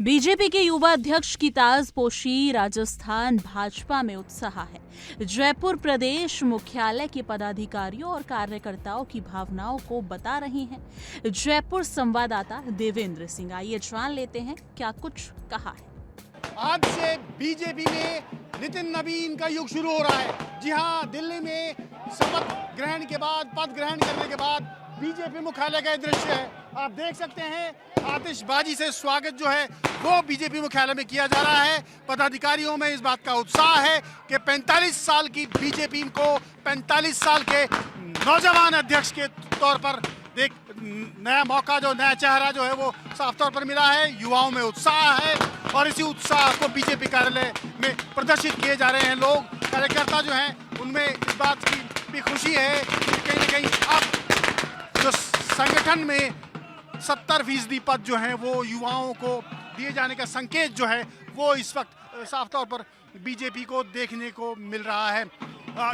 BJP के युवा अध्यक्ष की ताजपोशी, राजस्थान भाजपा में उत्साह है। जयपुर प्रदेश मुख्यालय के पदाधिकारियों और कार्यकर्ताओं की भावनाओं को बता रहे हैं जयपुर संवाददाता देवेंद्र सिंह। आइए जान लेते हैं क्या कुछ कहा है। आज से बीजेपी में नितिन नवीन का युग शुरू हो रहा है। जी हां, दिल्ली में शपथ ग्रहण के बाद, पद ग्रहण करने के बाद बीजेपी मुख्यालय का दृश्य है। आप देख सकते हैं आतिशबाजी से स्वागत जो है वो बीजेपी मुख्यालय में किया जा रहा है। पदाधिकारियों में इस बात का उत्साह है कि 45 साल की बीजेपी को 45 साल के नौजवान अध्यक्ष के तौर पर एक नया मौका, जो नया चेहरा जो है वो साफ तौर पर मिला है। युवाओं में उत्साह है और इसी उत्साह को बीजेपी कार्यालय में प्रदर्शित किए जा रहे हैं। लोग, कार्यकर्ता जो हैं उनमें इस बात की भी खुशी है कि कहीं ना कहीं अब जो संगठन में 70% पद जो हैं वो युवाओं को दिए जाने का संकेत जो है वो इस वक्त साफ तौर पर बीजेपी को देखने को मिल रहा है।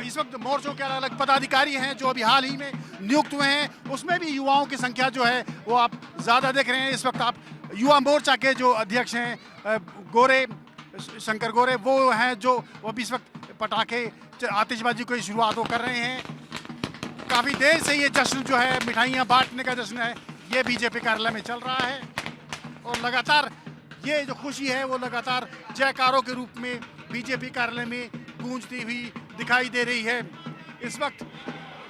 इस वक्त मोर्चों के अलग अलग पदाधिकारी हैं जो अभी हाल ही में नियुक्त हुए हैं, उसमें भी युवाओं की संख्या जो है वो आप ज़्यादा देख रहे हैं। इस वक्त आप युवा मोर्चा के जो अध्यक्ष हैं गोरे, शंकर गोरे, वो हैं जो वो भी इस वक्त पटाखे, आतिशबाजी की शुरुआत वो कर रहे हैं। काफ़ी देर से ये जश्न जो है, मिठाइयाँ बांटने का जश्न है, ये बीजेपी कार्यालय में चल रहा है और लगातार ये जो खुशी है वो लगातार जयकारों के रूप में बीजेपी कार्यालय में गूंजती हुई दिखाई दे रही है। इस वक्त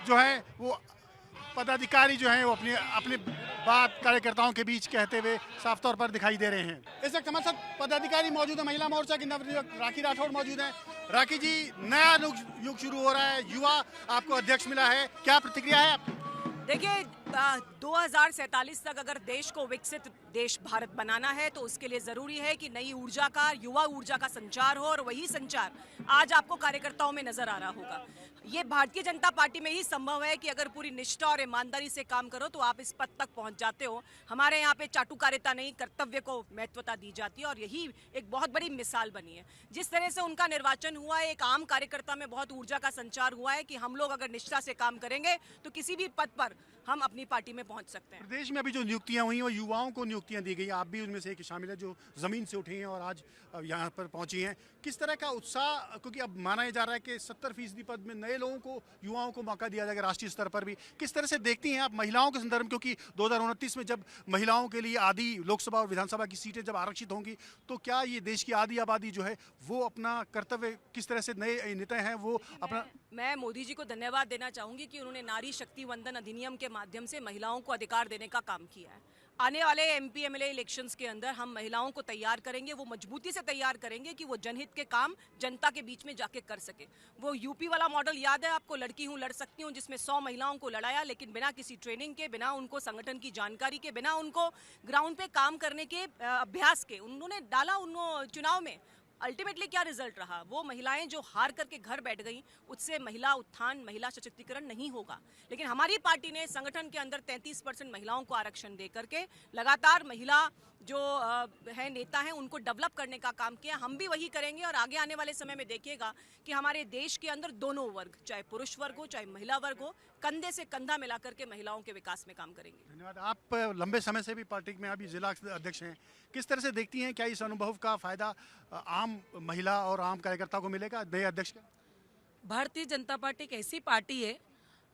जो है वो पदाधिकारी जो हैं वो अपनी बात कार्यकर्ताओं के बीच कहते हुए साफ तौर पर दिखाई दे रहे हैं। इस वक्त हमारे साथ पदाधिकारी मौजूद है। महिला मोर्चा की नवनियुक्त राखी राठौड़ मौजूद है। राखी जी, नया युग शुरू हो रहा है, युवा आपको अध्यक्ष मिला है, क्या प्रतिक्रिया है आपकी? देखिए, 2047 तक अगर देश को विकसित देश भारत बनाना है तो उसके लिए जरूरी है कि नई ऊर्जा का, युवा ऊर्जा का संचार हो, और वही संचार आज आपको कार्यकर्ताओं में नजर आ रहा होगा। ये भारतीय जनता पार्टी में ही संभव है कि अगर पूरी निष्ठा और ईमानदारी से काम करो तो आप इस पद तक पहुंच जाते हो। हमारे यहाँ पे चाटुकारिता नहीं, कर्तव्य को महत्वता दी जाती है और यही एक बहुत बड़ी मिसाल बनी है। जिस तरह से उनका निर्वाचन हुआ है, एक आम कार्यकर्ता में बहुत ऊर्जा का संचार हुआ है कि हम लोग अगर निष्ठा से काम करेंगे तो किसी भी पद पर हम अपनी पार्टी में पहुंच सकते हैं। प्रदेश में अभी जो नियुक्तियां हुई वो युवाओं को नियुक्तियां दी गई, आप भी उनमें से एक शामिल है जो जमीन से उठी हैं और आज यहाँ पर पहुंची हैं। किस तरह का उत्साह, क्योंकि अब माना जा रहा है कि 70% पद में नए लोगों को, युवाओं को मौका दिया जाएगा राष्ट्रीय स्तर पर भी। किस तरह से देखती हैं आप महिलाओं के संदर्भ में, क्योंकि 2029 में जब महिलाओं के लिए आधी लोकसभा और विधानसभा की सीटें जब आरक्षित होंगी तो क्या ये देश की आधी आबादी जो है वो अपना कर्तव्य, किस तरह से नए नेता हैं वो अपना? मैं मोदी जी को धन्यवाद देना चाहूंगी कि उन्होंने नारी शक्ति वंदन अधिनियम के माध्यम से महिलाओं को अधिकार देने का काम किया है। आने वाले एमपी एमएलए इलेक्शंस के अंदर हम महिलाओं को तैयार करेंगे, वो मजबूती से तैयार करेंगे कि वो जनहित के काम जनता के बीच में जाके कर सके। वो यूपी वाला मॉडल याद है आपको, लड़की हूँ लड़ सकती हूँ, जिसमें 100 महिलाओं को लड़ाया, लेकिन बिना किसी ट्रेनिंग के, बिना उनको संगठन की जानकारी के, बिना उनको ग्राउंड पे काम करने के अभ्यास के उन्होंने डाला उन्होंने चुनाव में। अल्टीमेटली क्या रिजल्ट रहा? वो महिलाएं जो हार करके घर बैठ गई, उससे महिला उत्थान, महिला सशक्तिकरण नहीं होगा। लेकिन हमारी पार्टी ने संगठन के अंदर 33% महिलाओं को आरक्षण दे करके लगातार महिला जो है नेता हैं उनको डेवलप करने का काम किया। हम भी वही करेंगे और आगे आने वाले समय में देखिएगा कि हमारे देश के अंदर दोनों वर्ग, चाहे पुरुष वर्ग हो चाहे महिला वर्ग हो, कंधे से कंधा मिला करके महिलाओं के विकास में काम करेंगे। धन्यवाद। आप लंबे समय से भी पार्टी में अभी जिला अध्यक्ष हैं, किस तरह से देखती हैं, क्या इस अनुभव का फायदा आम महिला और आम कार्यकर्ता को मिलेगा नए अध्यक्ष का? भारतीय जनता पार्टी एक ऐसी पार्टी है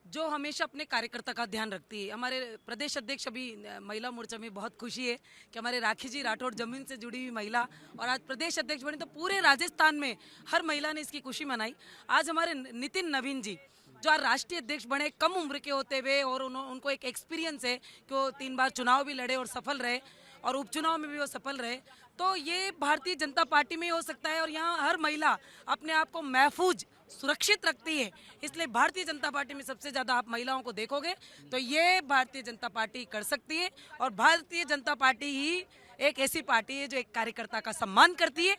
जो हमेशा अपने कार्यकर्ता का ध्यान रखती है। हमारे प्रदेश अध्यक्ष, अभी महिला मोर्चा में बहुत खुशी है कि हमारे राखी जी राठौड़ जमीन से जुड़ी हुई महिला और आज प्रदेश अध्यक्ष बनी, तो पूरे राजस्थान में हर महिला ने इसकी खुशी मनाई। आज हमारे नितिन नवीन जी जो आज राष्ट्रीय अध्यक्ष बने, कम उम्र के होते हुए, और उनको एक एक्सपीरियंस है कि वो 3 बार चुनाव भी लड़े और सफल रहे, और उपचुनाव में भी वो सफल रहे। तो ये भारतीय जनता पार्टी में हो सकता है और यहाँ हर महिला अपने आप को महफूज, सुरक्षित रखती है। इसलिए भारतीय जनता पार्टी में सबसे ज़्यादा आप महिलाओं को देखोगे तो ये भारतीय जनता पार्टी कर सकती है। और भारतीय जनता पार्टी ही एक ऐसी पार्टी है जो एक कार्यकर्ता का सम्मान करती है